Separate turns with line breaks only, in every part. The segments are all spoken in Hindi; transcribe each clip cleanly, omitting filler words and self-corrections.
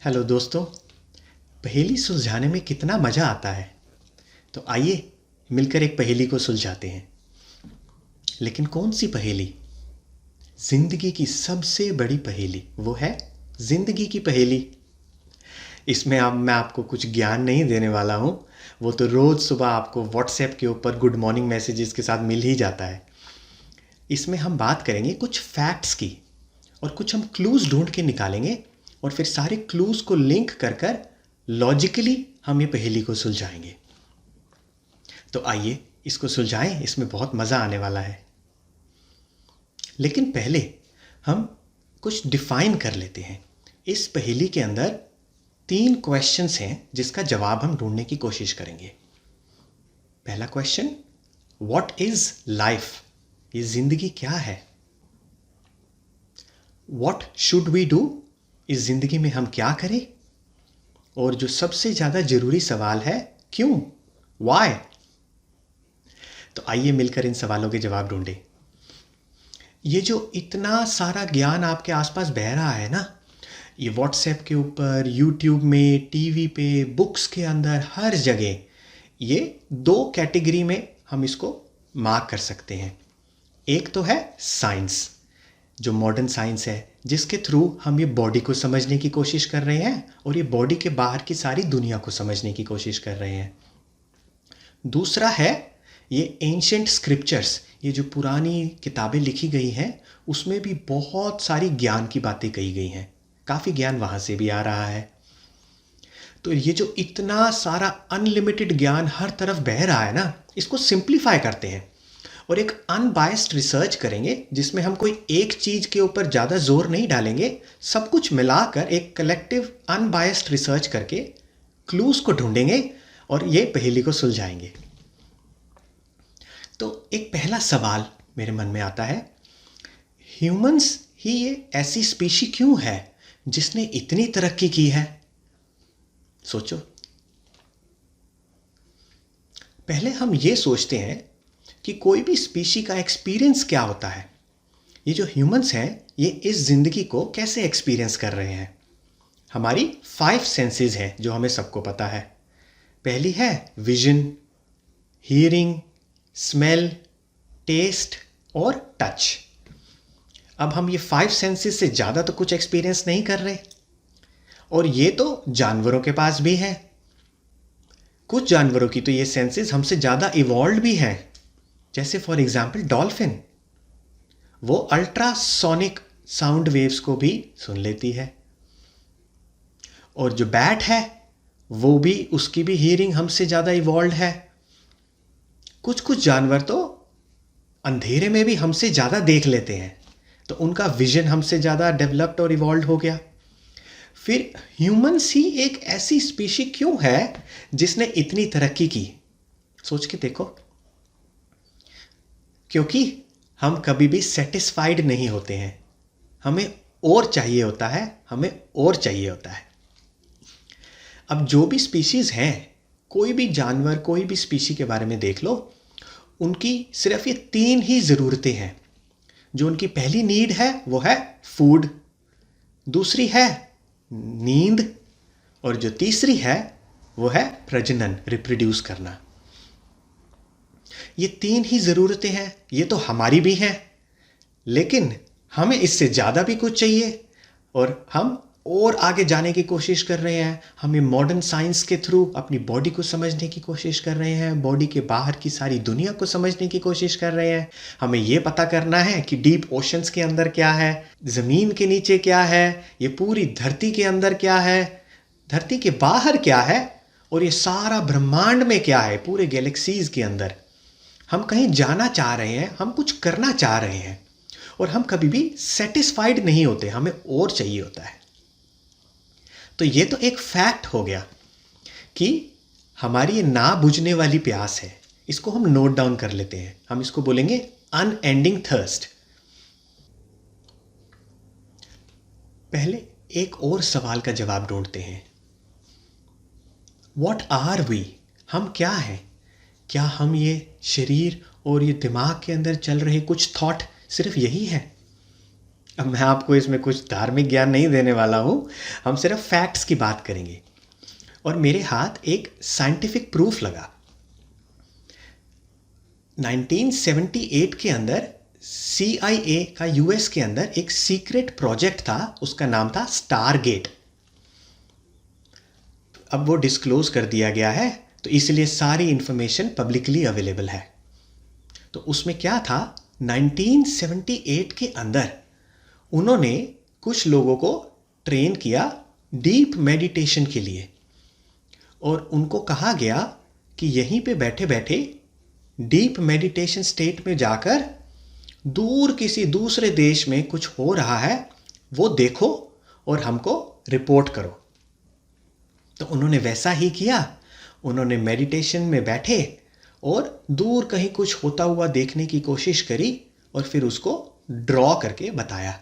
हेलो दोस्तों। पहेली सुलझाने में कितना मज़ा आता है। तो आइए मिलकर एक पहेली को सुलझाते हैं। लेकिन कौन सी पहेली? ज़िंदगी की सबसे बड़ी पहेली, वो है ज़िंदगी की पहेली। इसमें अब मैं आपको कुछ ज्ञान नहीं देने वाला हूँ। वो तो रोज़ सुबह आपको व्हाट्सएप के ऊपर गुड मॉर्निंग मैसेजेस के साथ मिल ही जाता है। इसमें हम बात करेंगे कुछ फैक्ट्स की, और कुछ हम क्लूज़ ढूंढ के निकालेंगे, और फिर सारे क्लूज़ को लिंक कर कर लॉजिकली हम ये पहेली को सुलझाएंगे। तो आइए इसको सुलझाएं, इसमें बहुत मज़ा आने वाला है। लेकिन पहले हम कुछ डिफाइन कर लेते हैं। इस पहेली के अंदर 3 क्वेश्चंस हैं जिसका जवाब हम ढूंढने की कोशिश करेंगे। पहला क्वेश्चन, व्हाट इज लाइफ? ये जिंदगी क्या है? What should we do? इस जिंदगी में हम क्या करें? और जो सबसे ज्यादा जरूरी सवाल है, क्यों? वाई? तो आइए मिलकर इन सवालों के जवाब ढूंढें। ये जो इतना सारा ज्ञान आपके आसपास बह रहा है ना, ये व्हाट्सएप के ऊपर, यूट्यूब में, टीवी पे, बुक्स के अंदर, हर जगह, ये 2 कैटेगरी में हम इसको मार्क कर सकते हैं। एक तो है साइंस, जो मॉडर्न साइंस है, जिसके थ्रू हम ये बॉडी को समझने की कोशिश कर रहे हैं और ये बॉडी के बाहर की सारी दुनिया को समझने की कोशिश कर रहे हैं। दूसरा है ये एंशिएंट स्क्रिप्चर्स, ये जो पुरानी किताबें लिखी गई हैं, उसमें भी बहुत सारी ज्ञान की बातें कही गई हैं। काफ़ी ज्ञान वहाँ से भी आ रहा है। तो ये जो इतना सारा अनलिमिटेड ज्ञान हर तरफ बह रहा है ना, इसको सिंप्लीफाई करते हैं और एक अनबायस्ड रिसर्च करेंगे, जिसमें हम कोई एक चीज़ के ऊपर ज़्यादा जोर नहीं डालेंगे। सब कुछ मिलाकर एक कलेक्टिव अनबायस्ड रिसर्च करके क्लूज़ को ढूंढेंगे और ये पहेली को सुलझाएंगे। तो एक पहला सवाल मेरे मन में आता है, ह्यूमंस ही ये ऐसी स्पीशी क्यों है जिसने इतनी तरक्की की है? सोचो। पहले हम ये सोचते हैं कि कोई भी स्पीशी का एक्सपीरियंस क्या होता है। ये जो ह्यूमंस हैं, ये इस ज़िंदगी को कैसे एक्सपीरियंस कर रहे हैं। हमारी 5 सेंसेस हैं जो हमें सबको पता है। पहली है विजन, हियरिंग, स्मेल, टेस्ट और टच। अब हम ये 5 सेंसेस से ज़्यादा तो कुछ एक्सपीरियंस नहीं कर रहे, और ये तो जानवरों के पास भी है। कुछ जानवरों की तो ये सेंसेस हमसे ज़्यादा इवॉल्व भी हैं, जैसे फॉर एग्जाम्पल डॉल्फिन। वो अल्ट्रासोनिक साउंड वेव्स को भी सुन लेती है। और जो बैट है, वो भी, उसकी भी हियरिंग हमसे ज़्यादा इवॉल्व है। कुछ कुछ जानवर तो अंधेरे में भी हमसे ज़्यादा देख लेते हैं, तो उनका विजन हमसे ज़्यादा डेवलप्ड और इवॉल्व हो गया। फिर ह्यूमंस ही एक ऐसी स्पीशी क्यों है जिसने इतनी तरक्की की? सोच के देखो। क्योंकि हम कभी भी सेटिस्फाइड नहीं होते हैं, हमें और चाहिए होता है, हमें और चाहिए होता है। अब जो भी स्पीशीज़ हैं, कोई भी जानवर, कोई भी स्पीशी के बारे में देख लो, उनकी सिर्फ ये 3 ही ज़रूरतें हैं। जो उनकी पहली नीड है वो है फूड, दूसरी है नींद, और जो तीसरी है वो है प्रजनन, रिप्रोड्यूस करना। ये 3 ही ज़रूरतें हैं। ये तो हमारी भी हैं, लेकिन हमें इससे ज़्यादा भी कुछ चाहिए, और हम और आगे जाने की कोशिश कर रहे हैं। हम ये मॉडर्न साइंस के थ्रू अपनी बॉडी को समझने की कोशिश कर रहे हैं, बॉडी के बाहर की सारी दुनिया को समझने की कोशिश कर रहे हैं। हमें ये पता करना है कि डीप ओशंस के अंदर क्या है, ज़मीन के नीचे क्या है, ये पूरी धरती के अंदर क्या है, धरती के बाहर क्या है, और ये सारा ब्रह्मांड में क्या है, पूरे गैलेक्सीज के अंदर। हम कहीं जाना चाह रहे हैं, हम कुछ करना चाह रहे हैं, और हम कभी भी सेटिस्फाइड नहीं होते, हमें और चाहिए होता है। तो ये तो एक फैक्ट हो गया कि हमारी ये ना बुझने वाली प्यास है। इसको हम नोट डाउन कर लेते हैं, हम इसको बोलेंगे अनएंडिंग थर्स्ट। पहले एक और सवाल का जवाब ढूंढते हैं, व्हाट आर वी? हम क्या हैं? क्या हम ये शरीर और ये दिमाग के अंदर चल रहे कुछ थॉट सिर्फ यही है? अब मैं आपको इसमें कुछ धार्मिक ज्ञान नहीं देने वाला हूँ, हम सिर्फ फैक्ट्स की बात करेंगे। और मेरे हाथ एक साइंटिफिक प्रूफ लगा। 1978 के अंदर CIA का US के अंदर एक सीक्रेट प्रोजेक्ट था, उसका नाम था स्टारगेट। अब वो डिस्क्लोज कर दिया गया है, तो इसलिए सारी इंफॉर्मेशन पब्लिकली अवेलेबल है। तो उसमें क्या था, 1978 के अंदर उन्होंने कुछ लोगों को ट्रेन किया डीप मेडिटेशन के लिए, और उनको कहा गया कि यहीं पे बैठे बैठे डीप मेडिटेशन स्टेट में जाकर दूर किसी दूसरे देश में कुछ हो रहा है वो देखो और हमको रिपोर्ट करो। तो उन्होंने वैसा ही किया। उन्होंने मेडिटेशन में बैठे और दूर कहीं कुछ होता हुआ देखने की कोशिश करी और फिर उसको ड्रॉ करके बताया।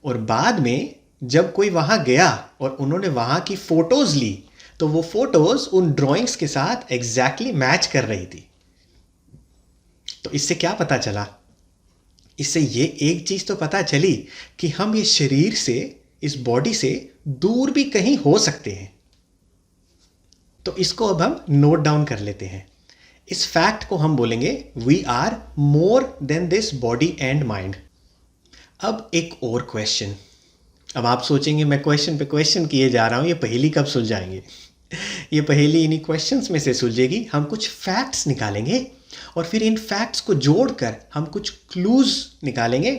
और बाद में जब कोई वहाँ गया और उन्होंने वहाँ की फ़ोटोज़ ली, तो वो फ़ोटोज़ उन ड्राइंग्स के साथ एग्जैक्टली मैच कर रही थी। तो इससे क्या पता चला? इससे ये एक चीज़ तो पता चली कि हम ये शरीर से, इस बॉडी से दूर भी कहीं हो सकते हैं। तो इसको अब हम नोट डाउन कर लेते हैं। इस फैक्ट को हम बोलेंगे we are more than this body and mind. अब एक और क्वेश्चन। अब आप सोचेंगे मैं क्वेश्चन पे क्वेश्चन किए जा रहा हूँ, ये पहेली कब सुलझाएंगे? ये पहेली इन्हीं क्वेश्चंस में से सुलझेगी। हम कुछ फैक्ट्स निकालेंगे और फिर इन फैक्ट्स को जोड़कर हम कुछ क्लूज निकालेंगे,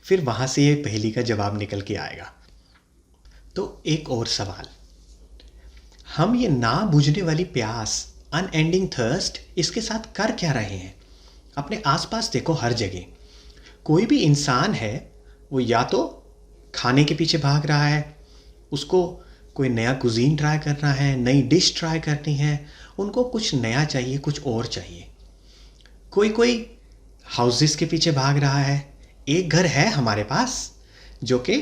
फिर वहाँ से ये पहेली का जवाब निकल के आएगा। तो एक और सवाल, हम ये ना बुझने वाली प्यास, अनएंडिंग थर्स्ट, इसके साथ कर क्या रहे हैं? अपने आसपास देखो, हर जगह कोई भी इंसान है वो या तो खाने के पीछे भाग रहा है, उसको कोई नया कुजीन ट्राई करना है, नई डिश ट्राई करनी है, उनको कुछ नया चाहिए, कुछ और चाहिए। कोई हाउसेस के पीछे भाग रहा है। एक घर है हमारे पास जो कि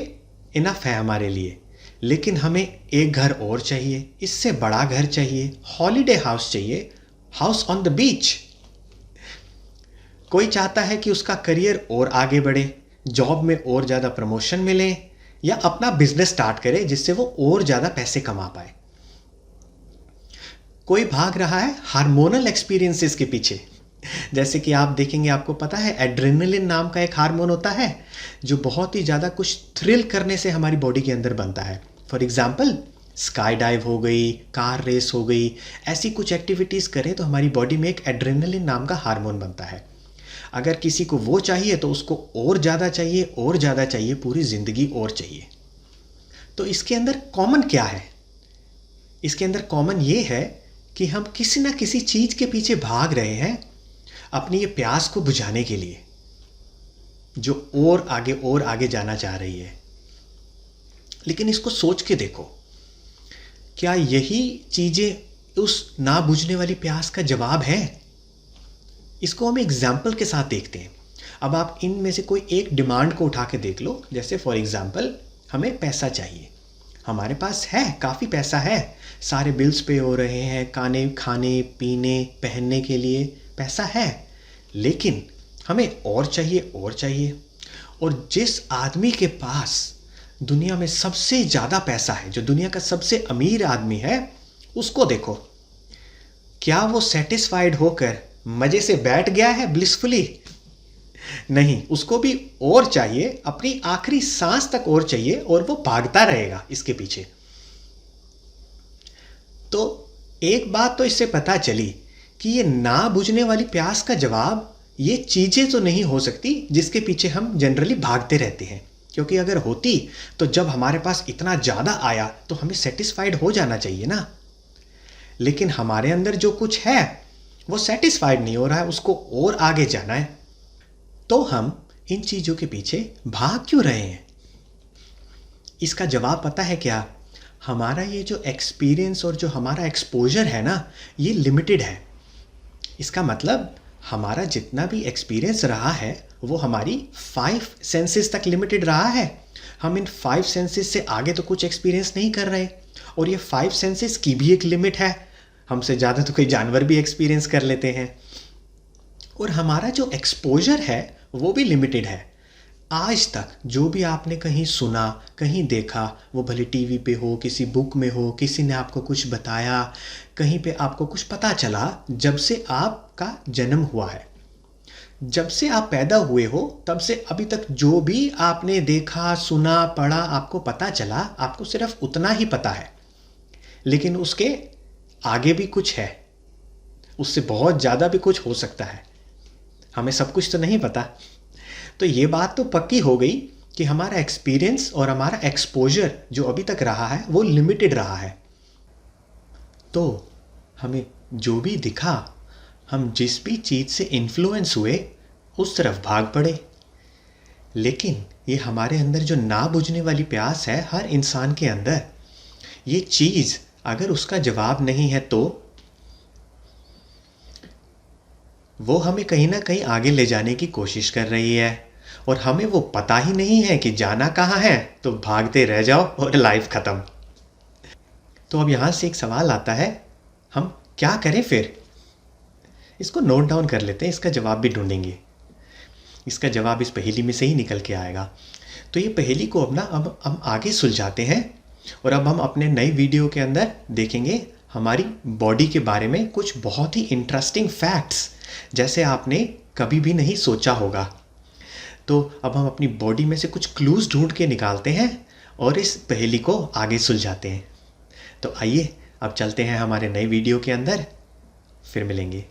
इनफ है हमारे लिए, लेकिन हमें एक घर और चाहिए, इससे बड़ा घर चाहिए, हॉलीडे हाउस चाहिए, हाउस ऑन द बीच। कोई चाहता है कि उसका करियर और आगे बढ़े, जॉब में और ज़्यादा प्रमोशन मिले, या अपना बिजनेस स्टार्ट करे जिससे वो और ज़्यादा पैसे कमा पाए। कोई भाग रहा है हार्मोनल एक्सपीरियंसेस के पीछे। जैसे कि आप देखेंगे, आपको पता है एड्रेनलिन नाम का एक हार्मोन होता है जो बहुत ही ज़्यादा कुछ थ्रिल करने से हमारी बॉडी के अंदर बनता है। फॉर एग्जाम्पल, स्काई डाइव हो गई, कार रेस हो गई, ऐसी कुछ एक्टिविटीज़ करें तो हमारी बॉडी में एक एड्रेनलिन नाम का हार्मोन बनता है। अगर किसी को वो चाहिए तो उसको और ज़्यादा चाहिए, और ज़्यादा चाहिए, पूरी ज़िंदगी और चाहिए। तो इसके अंदर कॉमन क्या है? इसके अंदर कॉमन ये है कि हम किसी ना किसी चीज़ के पीछे भाग रहे हैं अपनी ये प्यास को बुझाने के लिए, जो और आगे जाना चाह रही है। लेकिन इसको सोच के देखो, क्या यही चीज़ें उस ना बुझने वाली प्यास का जवाब है? इसको हम एग्जाम्पल के साथ देखते हैं। अब आप इनमें से कोई एक डिमांड को उठा के देख लो। जैसे फॉर एग्जाम्पल, हमें पैसा चाहिए, हमारे पास है, काफ़ी पैसा है, सारे बिल्स पे हो रहे हैं, खाने पीने पहनने के लिए पैसा है, लेकिन हमें और चाहिए, और चाहिए। और जिस आदमी के पास दुनिया में सबसे ज़्यादा पैसा है, जो दुनिया का सबसे अमीर आदमी है, उसको देखो, क्या वो सेटिस्फाइड होकर मज़े से बैठ गया है ब्लिसफुली? नहीं, उसको भी और चाहिए, अपनी आखिरी सांस तक और चाहिए, और वो भागता रहेगा इसके पीछे। तो एक बात तो इससे पता चली कि ये ना बुझने वाली प्यास का जवाब ये चीज़ें तो नहीं हो सकती जिसके पीछे हम जनरली भागते रहते हैं। क्योंकि अगर होती तो जब हमारे पास इतना ज़्यादा आया तो हमें सेटिस्फाइड हो जाना चाहिए ना। लेकिन हमारे अंदर जो कुछ है वो सेटिस्फाइड नहीं हो रहा है, उसको और आगे जाना है। तो हम इन चीज़ों के पीछे भाग क्यों रहे हैं? इसका जवाब पता है क्या? हमारा ये जो एक्सपीरियंस और जो हमारा एक्सपोजर है ना, ये लिमिटेड है। इसका मतलब हमारा जितना भी एक्सपीरियंस रहा है वो हमारी 5 सेंसेस तक लिमिटेड रहा है। हम इन 5 सेंसेस से आगे तो कुछ एक्सपीरियंस नहीं कर रहे, और ये 5 सेंसेस की भी एक लिमिट है। हमसे ज़्यादा तो कोई जानवर भी एक्सपीरियंस कर लेते हैं। और हमारा जो एक्सपोजर है वो भी लिमिटेड है। आज तक जो भी आपने कहीं सुना, कहीं देखा, वो भले टीवी पे हो, किसी बुक में हो, किसी ने आपको कुछ बताया, कहीं पे आपको कुछ पता चला, जब से आपका जन्म हुआ है, जब से आप पैदा हुए हो, तब से अभी तक जो भी आपने देखा, सुना, पढ़ा, आपको पता चला, आपको सिर्फ उतना ही पता है। लेकिन उसके आगे भी कुछ है, उससे बहुत ज़्यादा भी कुछ हो सकता है। हमें सब कुछ तो नहीं पता। तो ये बात तो पक्की हो गई कि हमारा एक्सपीरियंस और हमारा एक्सपोजर जो अभी तक रहा है वो लिमिटेड रहा है। तो हमें जो भी दिखा, हम जिस भी चीज़ से इन्फ्लुएंस हुए, उस तरफ भाग पड़े। लेकिन ये हमारे अंदर जो ना बुझने वाली प्यास है हर इंसान के अंदर, ये चीज़ अगर उसका जवाब नहीं है तो वो हमें कहीं ना कहीं आगे ले जाने की कोशिश कर रही है, और हमें वो पता ही नहीं है कि जाना कहाँ है, तो भागते रह जाओ और लाइफ ख़त्म। तो अब यहाँ से एक सवाल आता है, हम क्या करें फिर? इसको नोट डाउन कर लेते हैं, इसका जवाब भी ढूंढेंगे। इसका जवाब इस पहेली में से ही निकल के आएगा। तो ये पहेली को अब हम आगे सुलझाते हैं, और अब हम अपने नई वीडियो के अंदर देखेंगे हमारी बॉडी के बारे में कुछ बहुत ही इंटरेस्टिंग फैक्ट्स, जैसे आपने कभी भी नहीं सोचा होगा। तो अब हम अपनी बॉडी में से कुछ क्लूज़ ढूंढ के निकालते हैं और इस पहेली को आगे सुलझाते हैं। तो आइए अब चलते हैं हमारे नए वीडियो के अंदर, फिर मिलेंगे।